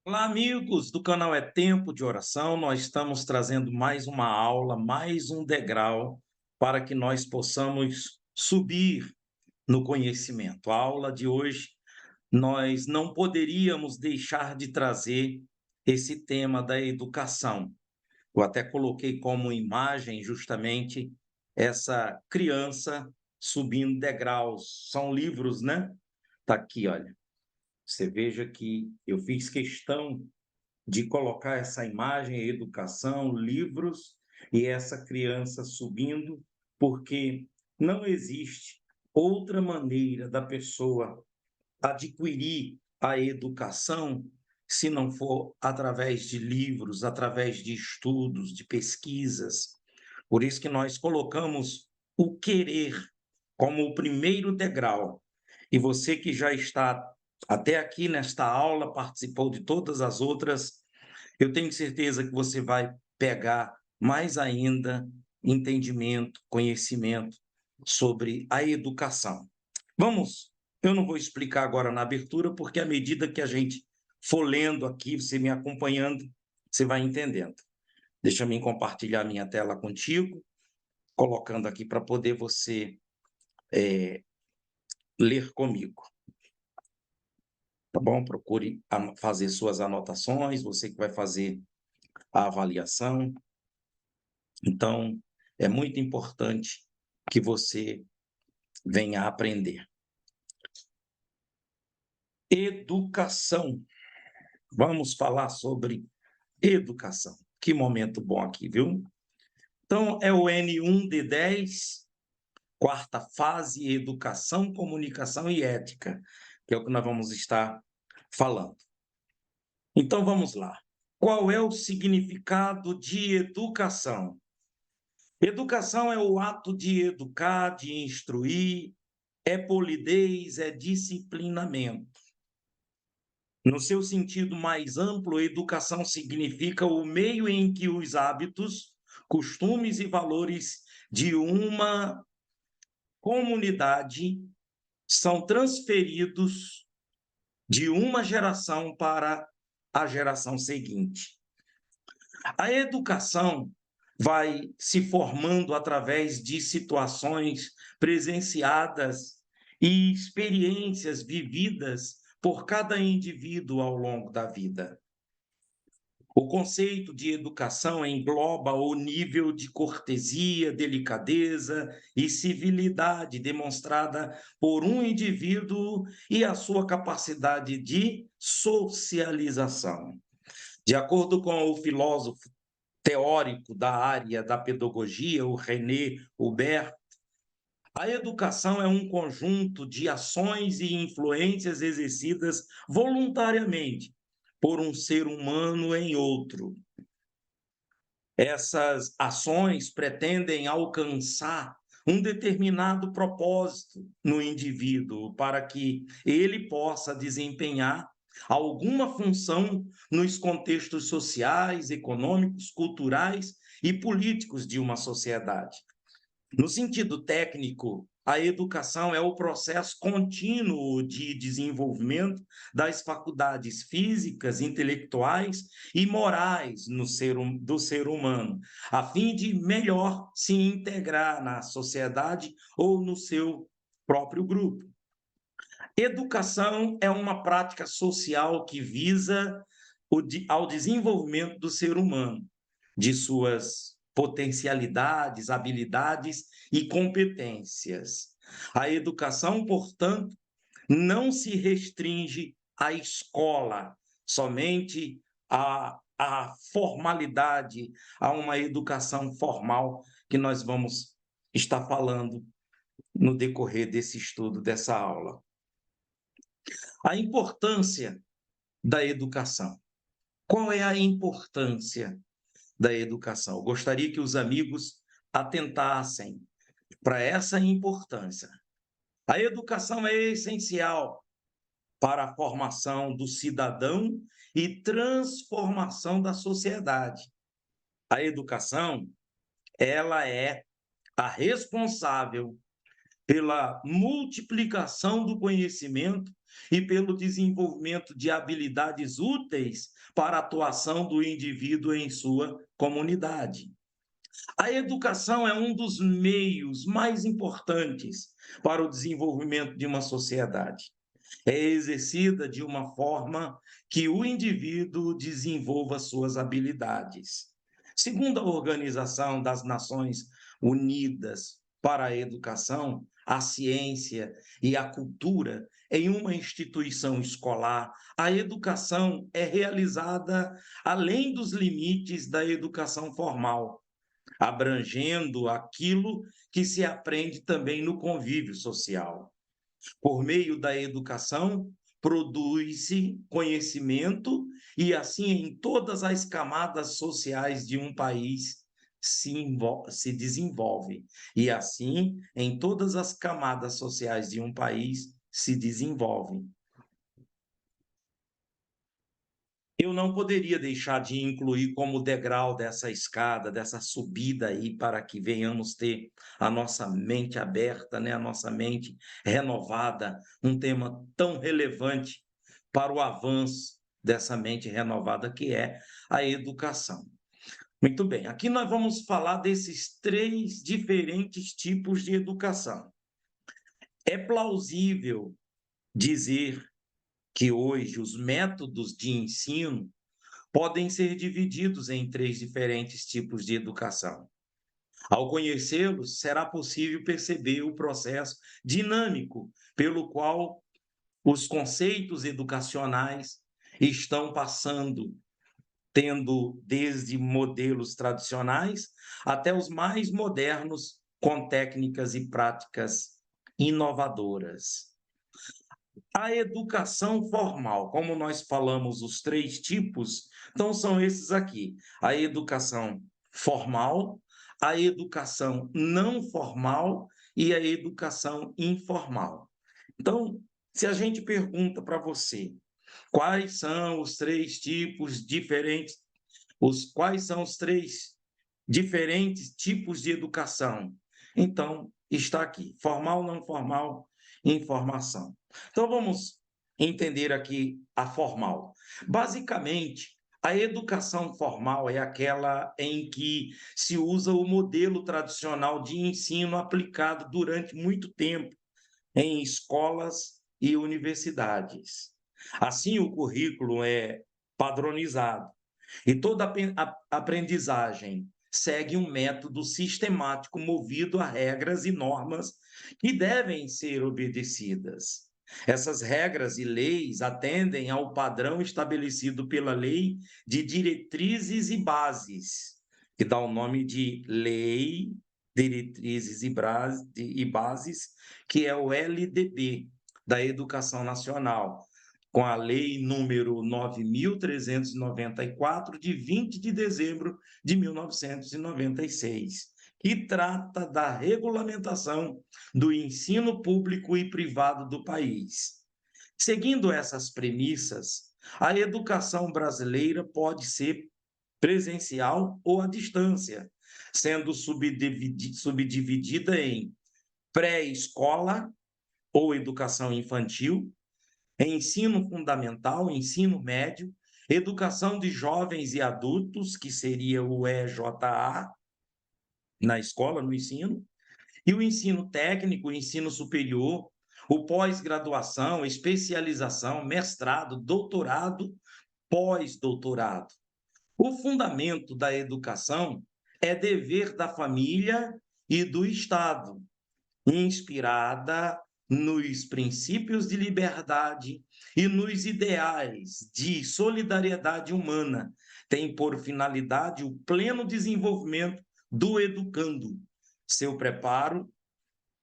Olá, amigos do canal É Tempo de Oração. Nós estamos trazendo mais uma aula, mais um degrau para que nós possamos subir no conhecimento. A aula de hoje, nós não poderíamos deixar de trazer esse tema da educação. Eu até coloquei como imagem justamente essa criança subindo degraus. São livros, né? Tá aqui, olha. Você veja que eu fiz questão de colocar essa imagem, educação, livros e essa criança subindo, porque não existe outra maneira da pessoa adquirir a educação se não for através de livros, através de estudos, de pesquisas. Por isso que nós colocamos o querer como o primeiro degrau. E você que já está até aqui nesta aula, participou de todas as outras, eu tenho certeza que você vai pegar mais ainda entendimento, conhecimento sobre a educação. Vamos, eu não vou explicar agora na abertura, porque à medida que a gente for lendo aqui, você me acompanhando, você vai entendendo. Deixa eu compartilhar minha tela contigo, colocando aqui para poder você ler comigo, tá bom? Procure fazer suas anotações, você que vai fazer a avaliação. Então, é muito importante que você venha aprender. Educação. Vamos falar sobre educação. Que momento bom aqui, viu? Então, é o N1 de 10, quarta fase, educação, comunicação e ética, que é o que nós vamos estar falando. Então, vamos lá. Qual é o significado de educação? Educação é o ato de educar, de instruir, é polidez, é disciplinamento. No seu sentido mais amplo, educação significa o meio em que os hábitos, costumes e valores de uma comunidade são transferidos de uma geração para a geração seguinte. A educação vai se formando através de situações presenciadas e experiências vividas por cada indivíduo ao longo da vida. O conceito de educação engloba o nível de cortesia, delicadeza e civilidade demonstrada por um indivíduo e a sua capacidade de socialização. De acordo com o filósofo teórico da área da pedagogia, o René Hubert, a educação é um conjunto de ações e influências exercidas voluntariamente por um ser humano em outro. Essas ações pretendem alcançar um determinado propósito no indivíduo para que ele possa desempenhar alguma função nos contextos sociais, econômicos, culturais e políticos de uma sociedade. No sentido técnico, a educação é o processo contínuo de desenvolvimento das faculdades físicas, intelectuais e morais do ser humano, a fim de melhor se integrar na sociedade ou no seu próprio grupo. Educação é uma prática social que visa ao desenvolvimento do ser humano, de suas potencialidades, habilidades e competências. A educação, portanto, não se restringe à escola, somente à formalidade, a uma educação formal que nós vamos estar falando no decorrer desse estudo, dessa aula. A importância da educação. Qual é a importância da educação? Eu gostaria que os amigos atentassem para essa importância. A educação é essencial para a formação do cidadão e transformação da sociedade. A educação, ela é a responsável pela multiplicação do conhecimento e pelo desenvolvimento de habilidades úteis para a atuação do indivíduo em sua comunidade. A educação é um dos meios mais importantes para o desenvolvimento de uma sociedade. É exercida de uma forma que o indivíduo desenvolva suas habilidades. Segundo a Organização das Nações Unidas para a Educação, a Ciência e a Cultura, em uma instituição escolar, a educação é realizada além dos limites da educação formal, abrangendo aquilo que se aprende também no convívio social. Por meio da educação, produz-se conhecimento e, assim, em todas as camadas sociais de um país se desenvolve. E, assim, em todas as camadas sociais de um país se desenvolve. Eu não poderia deixar de incluir como degrau dessa escada, dessa subida aí, para que venhamos ter a nossa mente aberta, né? A nossa mente renovada, um tema tão relevante para o avanço dessa mente renovada, que é a educação. Muito bem, aqui nós vamos falar desses três diferentes tipos de educação. É plausível dizer que hoje os métodos de ensino podem ser divididos em três diferentes tipos de educação. Ao conhecê-los, será possível perceber o processo dinâmico pelo qual os conceitos educacionais estão passando, tendo desde modelos tradicionais até os mais modernos, com técnicas e práticas inovadoras. A educação formal, como nós falamos os três tipos, então são esses aqui: a educação formal, a educação não formal e a educação informal. Então, se a gente pergunta para você quais são os três tipos diferentes, quais são os três diferentes tipos de educação, então está aqui: formal, não formal, informação. Então vamos entender aqui a formal. Basicamente, a educação formal é aquela em que se usa o modelo tradicional de ensino aplicado durante muito tempo em escolas e universidades. Assim, o currículo é padronizado e toda aprendizagem segue um método sistemático movido a regras e normas que devem ser obedecidas. Essas regras e leis atendem ao padrão estabelecido pela Lei de Diretrizes e Bases, que dá o nome de Lei Diretrizes e Bases, que é o LDB, da Educação Nacional, com a Lei número 9.394, de 20 de dezembro de 1996, que trata da regulamentação do ensino público e privado do país. Seguindo essas premissas, a educação brasileira pode ser presencial ou à distância, sendo subdividida em pré-escola ou educação infantil, ensino fundamental, ensino médio, educação de jovens e adultos, que seria o EJA, na escola, no ensino, e o ensino técnico, o ensino superior, o pós-graduação, especialização, mestrado, doutorado, pós-doutorado. O fundamento da educação é dever da família e do Estado, inspirada nos princípios de liberdade e nos ideais de solidariedade humana, tem por finalidade o pleno desenvolvimento do educando, seu preparo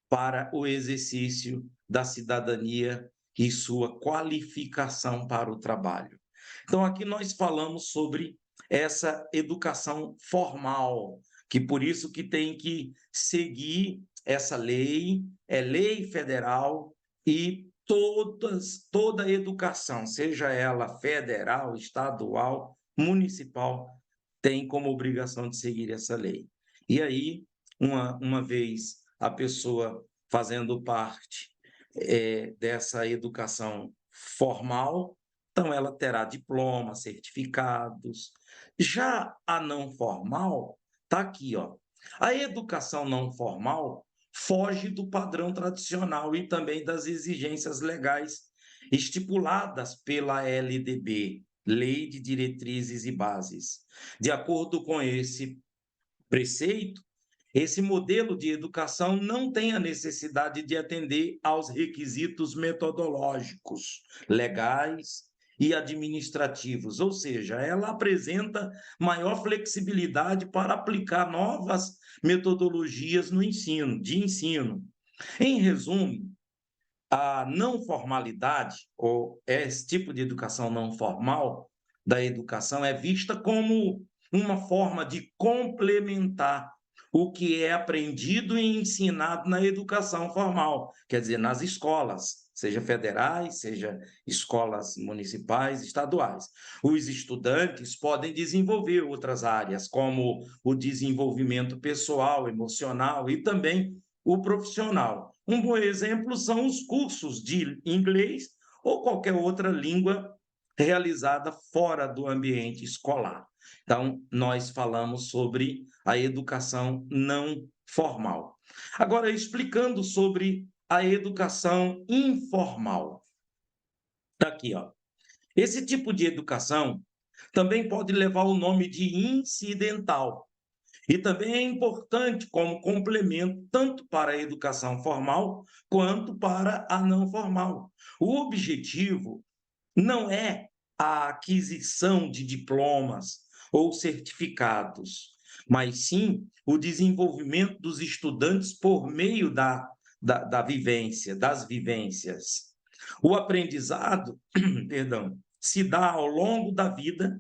para o exercício da cidadania e sua qualificação para o trabalho. Então, aqui nós falamos sobre essa educação formal, que por isso que tem que seguir essa lei, é lei federal, e toda a educação, seja ela federal, estadual, municipal, tem como obrigação de seguir essa lei. E aí, uma vez a pessoa fazendo parte dessa educação formal, então ela terá diploma, certificados. Já a não formal, está aqui, ó. A educação não formal foge do padrão tradicional e também das exigências legais estipuladas pela LDB, Lei de Diretrizes e Bases. De acordo com esse preceito, esse modelo de educação não tem a necessidade de atender aos requisitos metodológicos, legais e administrativos, ou seja, ela apresenta maior flexibilidade para aplicar novas metodologias no ensino, de ensino. Em resumo, a não formalidade, ou esse tipo de educação não formal da educação, é vista como uma forma de complementar o que é aprendido e ensinado na educação formal, quer dizer, nas escolas, seja federais, seja escolas municipais, estaduais. Os estudantes podem desenvolver outras áreas, como o desenvolvimento pessoal, emocional e também o profissional. Um bom exemplo são os cursos de inglês ou qualquer outra língua realizada fora do ambiente escolar. Então, nós falamos sobre a educação não formal. Agora, explicando sobre a educação informal. Está aqui, ó. Esse tipo de educação também pode levar o nome de incidental, e também é importante como complemento tanto para a educação formal quanto para a não formal. O objetivo não é a aquisição de diplomas ou certificados, mas sim o desenvolvimento dos estudantes por meio da vivência, das vivências. O aprendizado, perdão, se dá ao longo da vida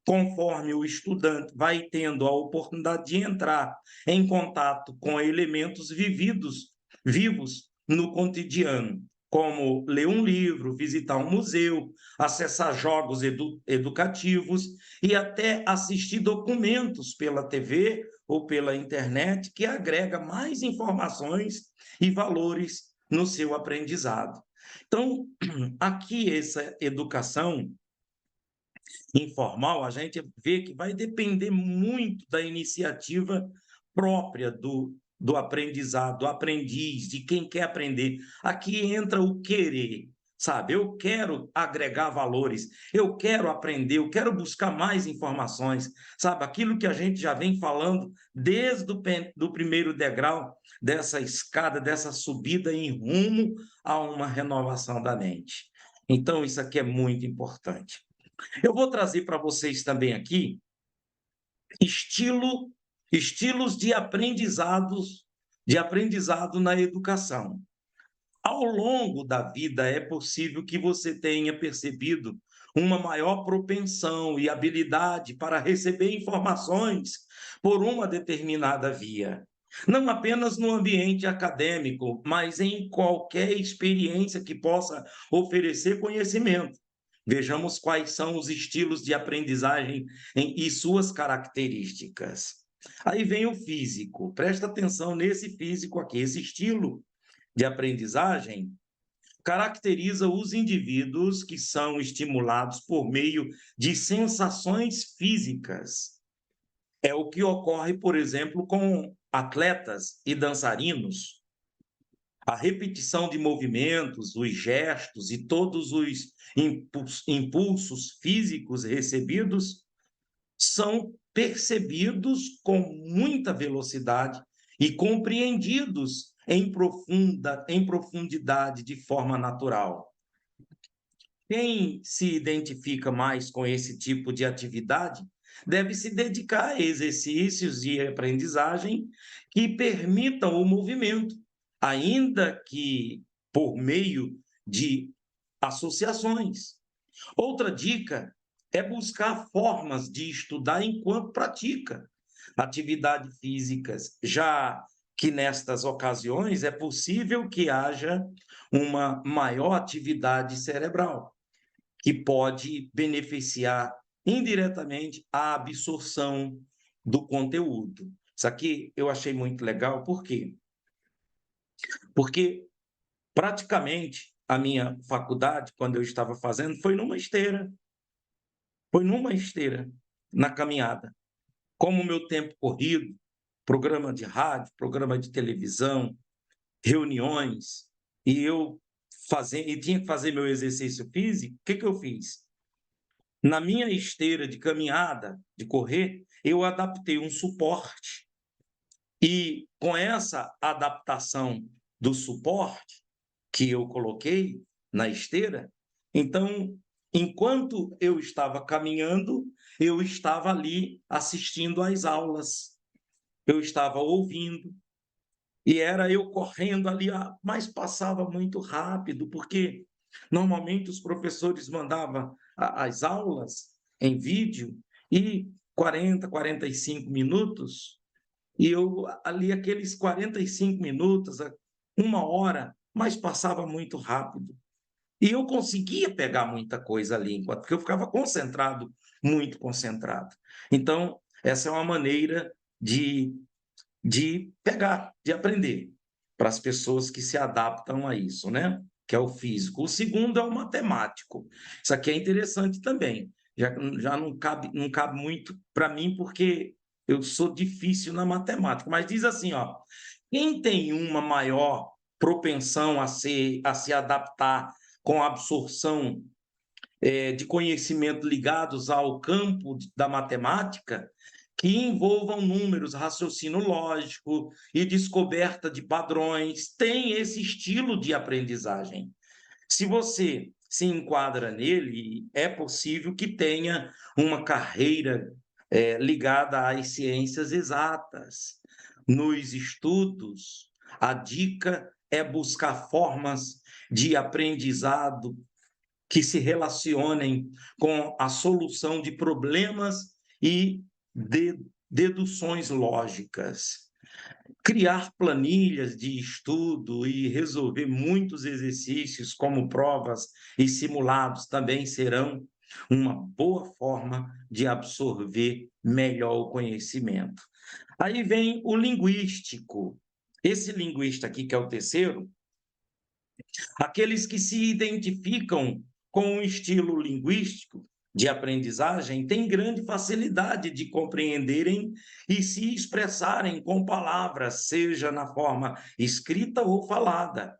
conforme o estudante vai tendo a oportunidade de entrar em contato com elementos vivos no cotidiano, como ler um livro, visitar um museu, acessar jogos educativos e até assistir documentos pela TV ou pela internet, que agrega mais informações e valores no seu aprendizado. Então, aqui essa educação informal, a gente vê que vai depender muito da iniciativa própria do aprendizado, do aprendiz, de quem quer aprender. Aqui entra o querer, sabe? Eu quero agregar valores, eu quero aprender, eu quero buscar mais informações, sabe? Aquilo que a gente já vem falando desde do primeiro degrau dessa escada, dessa subida em rumo a uma renovação da mente. Então, isso aqui é muito importante. Eu vou trazer para vocês também aqui estilo, estilos de aprendizado na educação. Ao longo da vida, é possível que você tenha percebido uma maior propensão e habilidade para receber informações por uma determinada via. Não apenas no ambiente acadêmico, mas em qualquer experiência que possa oferecer conhecimento. Vejamos quais são os estilos de aprendizagem e suas características. Aí vem o físico. Presta atenção nesse físico aqui, esse estilo de aprendizagem caracteriza os indivíduos que são estimulados por meio de sensações físicas. É o que ocorre, por exemplo, com atletas e dançarinos. A repetição de movimentos, os gestos e todos os impulsos físicos recebidos são percebidos com muita velocidade e compreendidos em profundidade de forma natural. Quem se identifica mais com esse tipo de atividade deve se dedicar a exercícios de aprendizagem que permitam o movimento, ainda que por meio de associações. Outra dica é buscar formas de estudar enquanto pratica atividades físicas, já que nestas ocasiões é possível que haja uma maior atividade cerebral, que pode beneficiar indiretamente a absorção do conteúdo. Isso aqui eu achei muito legal, por quê? Porque Praticamente, a minha faculdade, quando eu estava fazendo, foi numa esteira, na caminhada. Como o meu tempo corrido, programa de rádio, programa de televisão, reuniões, e tinha que fazer meu exercício físico, o que que eu fiz? Na minha esteira de caminhada, de correr, eu adaptei um suporte. E com essa adaptação do suporte que eu coloquei na esteira, então, enquanto eu estava caminhando, eu estava ali assistindo às aulas, eu estava ouvindo, e era eu correndo ali, mas passava muito rápido, porque normalmente os professores mandavam as aulas em vídeo e 40, 45 minutos, e eu ali aqueles 45 minutos, 1 hora, mas passava muito rápido. E eu conseguia pegar muita coisa ali, porque eu ficava concentrado, muito concentrado. Então, essa é uma maneira de pegar, de aprender, para as pessoas que se adaptam a isso, né? Que é o físico. O segundo é o matemático. Isso aqui é interessante também. Já não cabe muito para mim, porque eu sou difícil na matemática. Mas diz assim, ó, quem tem uma maior propensão a se adaptar com a absorção de conhecimento ligados ao campo da matemática, que envolvam números, raciocínio lógico e descoberta de padrões, tem esse estilo de aprendizagem. Se você se enquadra nele, é possível que tenha uma carreira ligada às ciências exatas. Nos estudos, a dica é buscar formas de aprendizado que se relacionem com a solução de problemas e deduções lógicas. Criar planilhas de estudo e resolver muitos exercícios, como provas e simulados, também serão uma boa forma de absorver melhor o conhecimento. Aí vem o linguístico. Esse linguista aqui, que é o terceiro, aqueles que se identificam com um estilo linguístico de aprendizagem têm grande facilidade de compreenderem e se expressarem com palavras, seja na forma escrita ou falada.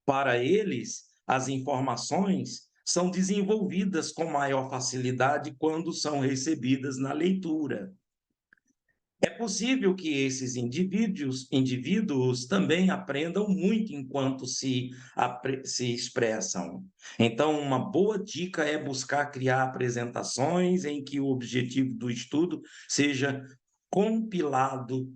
Para eles, as informações são desenvolvidas com maior facilidade quando são recebidas na leitura. É possível que esses indivíduos também aprendam muito enquanto se expressam. Então, uma boa dica é buscar criar apresentações em que o objetivo do estudo seja compilado,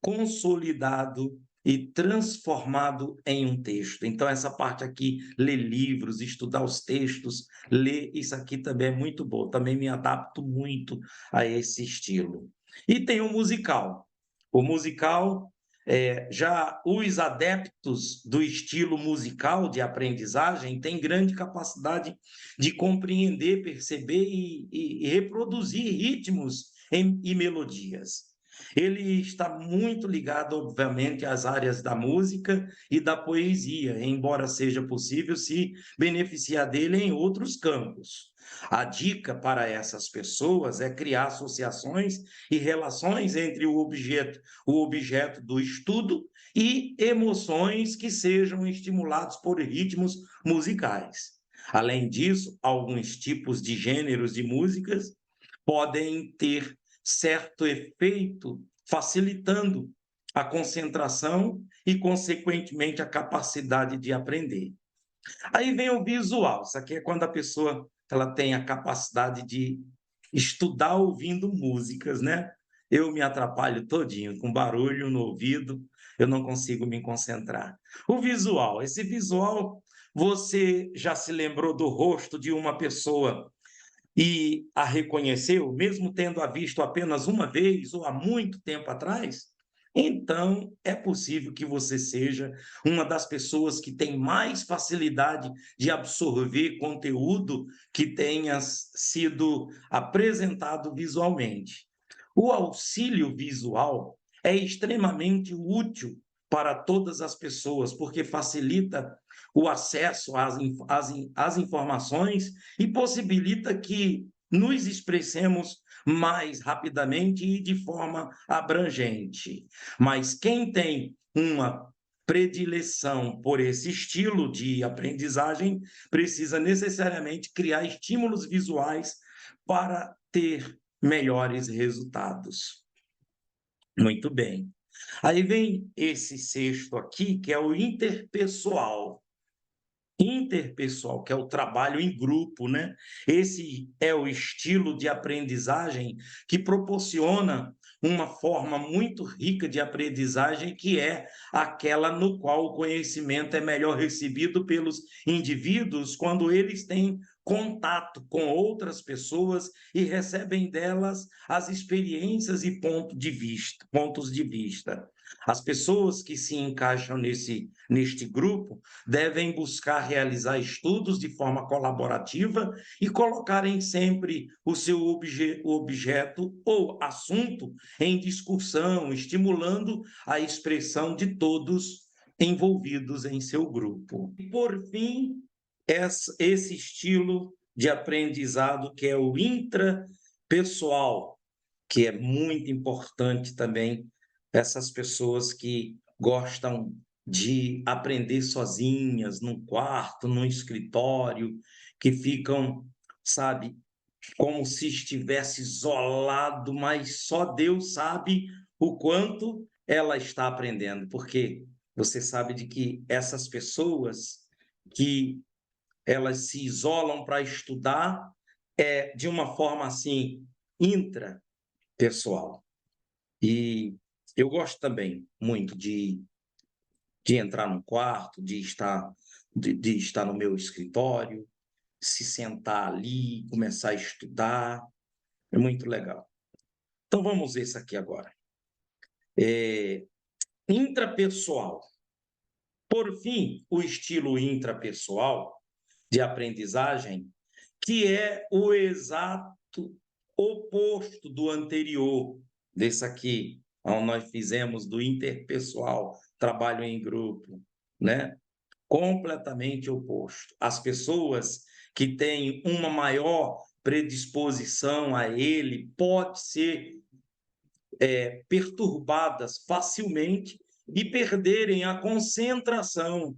consolidado e transformado em um texto. Então, essa parte aqui, ler livros, estudar os textos, ler, isso aqui também é muito bom. Também me adapto muito a esse estilo. E tem o musical. O musical, já os adeptos do estilo musical de aprendizagem têm grande capacidade de compreender, perceber e reproduzir ritmos e melodias. Ele está muito ligado, obviamente, às áreas da música e da poesia, embora seja possível se beneficiar dele em outros campos. A dica para essas pessoas é criar associações e relações entre o objeto do estudo e emoções que sejam estimulados por ritmos musicais. Além disso, alguns tipos de gêneros de músicas podem ter certo efeito, facilitando a concentração e, consequentemente, a capacidade de aprender. Aí vem o visual. Isso aqui é quando a pessoa ela tem a capacidade de estudar ouvindo músicas, né? Eu me atrapalho todinho, com barulho no ouvido, eu não consigo me concentrar. O visual, esse visual, você já se lembrou do rosto de uma pessoa e a reconheceu, mesmo tendo-a visto apenas uma vez ou há muito tempo atrás? Então, é possível que você seja uma das pessoas que tem mais facilidade de absorver conteúdo que tenha sido apresentado visualmente. O auxílio visual é extremamente útil para todas as pessoas, porque facilita o acesso às informações e possibilita que nos expressemos mais rapidamente e de forma abrangente. Mas quem tem uma predileção por esse estilo de aprendizagem precisa necessariamente criar estímulos visuais para ter melhores resultados. Muito bem. Aí vem esse sexto aqui, que é o interpessoal. Interpessoal, que é o trabalho em grupo, né? Esse é o estilo de aprendizagem que proporciona uma forma muito rica de aprendizagem, que é aquela no qual o conhecimento é melhor recebido pelos indivíduos quando eles têm contato com outras pessoas e recebem delas as experiências e pontos de vista. As pessoas que se encaixam neste grupo devem buscar realizar estudos de forma colaborativa e colocarem sempre o seu objeto ou assunto em discussão, estimulando a expressão de todos envolvidos em seu grupo. E, por fim, esse estilo de aprendizado que é o intrapessoal, que é muito importante também, essas pessoas que gostam de aprender sozinhas, num quarto, num escritório, que ficam, sabe, como se estivesse isolado, mas só Deus sabe o quanto ela está aprendendo, porque você sabe de que essas pessoas que elas se isolam para estudar de uma forma assim intrapessoal. E eu gosto também muito de entrar num quarto, de estar no meu escritório, se sentar ali, começar a estudar. É muito legal. Então vamos ver isso aqui agora. Intrapessoal. Por fim, o estilo intrapessoal de aprendizagem, que é o exato oposto do anterior, desse aqui, onde nós fizemos do interpessoal, trabalho em grupo, né? Completamente oposto. As pessoas que têm uma maior predisposição a ele pode ser perturbadas facilmente e perderem a concentração.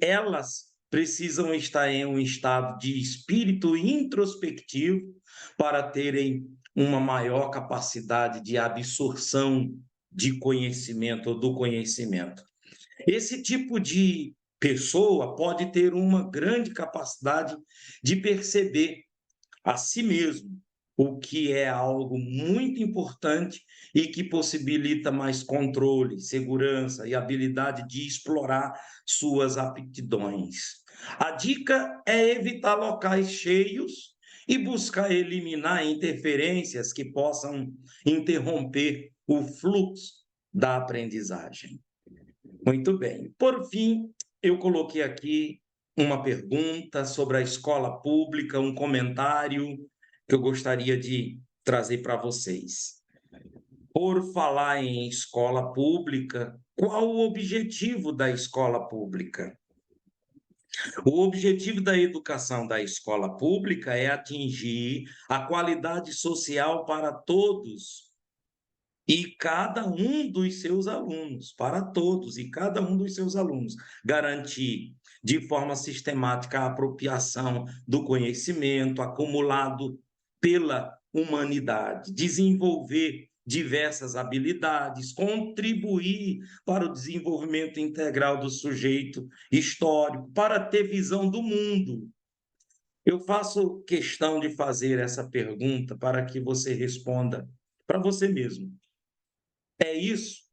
Elas precisam estar em um estado de espírito introspectivo para terem uma maior capacidade de absorção de conhecimento ou do conhecimento. Esse tipo de pessoa pode ter uma grande capacidade de perceber a si mesmo, o que é algo muito importante e que possibilita mais controle, segurança e habilidade de explorar suas aptidões. A dica é evitar locais cheios e buscar eliminar interferências que possam interromper o fluxo da aprendizagem. Muito bem. Por fim, eu coloquei aqui uma pergunta sobre a escola pública, um comentário que eu gostaria de trazer para vocês. Por falar em escola pública, qual o objetivo da escola pública? O objetivo da educação da escola pública é atingir a qualidade social para todos e cada um dos seus alunos, para todos e cada um dos seus alunos, garantir de forma sistemática a apropriação do conhecimento acumulado pela humanidade, desenvolver diversas habilidades, contribuir para o desenvolvimento integral do sujeito histórico, para ter visão do mundo. Eu faço questão de fazer essa pergunta para que você responda para você mesmo. É isso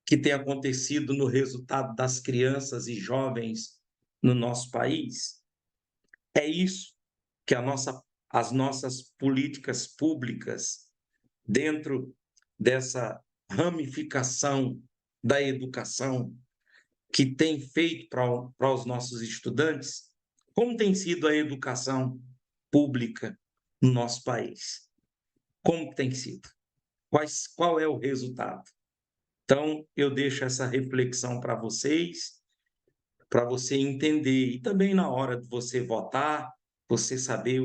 que tem acontecido no resultado das crianças e jovens no nosso país? É isso que as nossas políticas públicas, dentro dessa ramificação da educação, que tem feito para os nossos estudantes? Como tem sido a educação pública no nosso país? Como tem sido? Qual é o resultado? Então, eu deixo essa reflexão para vocês para você entender. E também na hora de você votar, você saber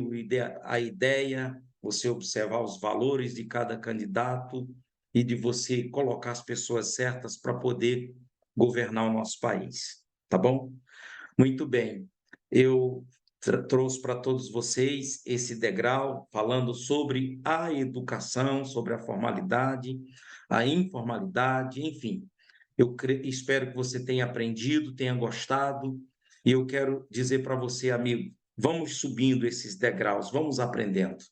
a ideia, você observar os valores de cada candidato e de você colocar as pessoas certas para poder governar o nosso país. Tá bom? Muito bem. Eu trouxe para todos vocês esse degrau falando sobre a educação, sobre a formalidade, a informalidade, enfim. Espero que você tenha aprendido, tenha gostado, e eu quero dizer para você, amigo, vamos subindo esses degraus, vamos aprendendo.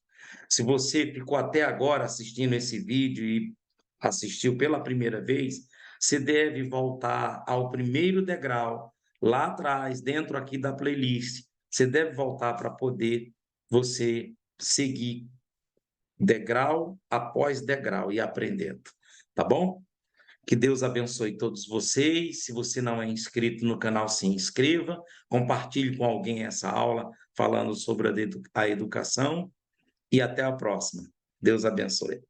Se você ficou até agora assistindo esse vídeo e assistiu pela primeira vez, você deve voltar ao primeiro degrau, lá atrás, dentro aqui da playlist. Você deve voltar para poder você seguir degrau após degrau e aprendendo, tá bom? Que Deus abençoe todos vocês. Se você não é inscrito no canal, se inscreva, compartilhe com alguém essa aula falando sobre a educação e até a próxima. Deus abençoe.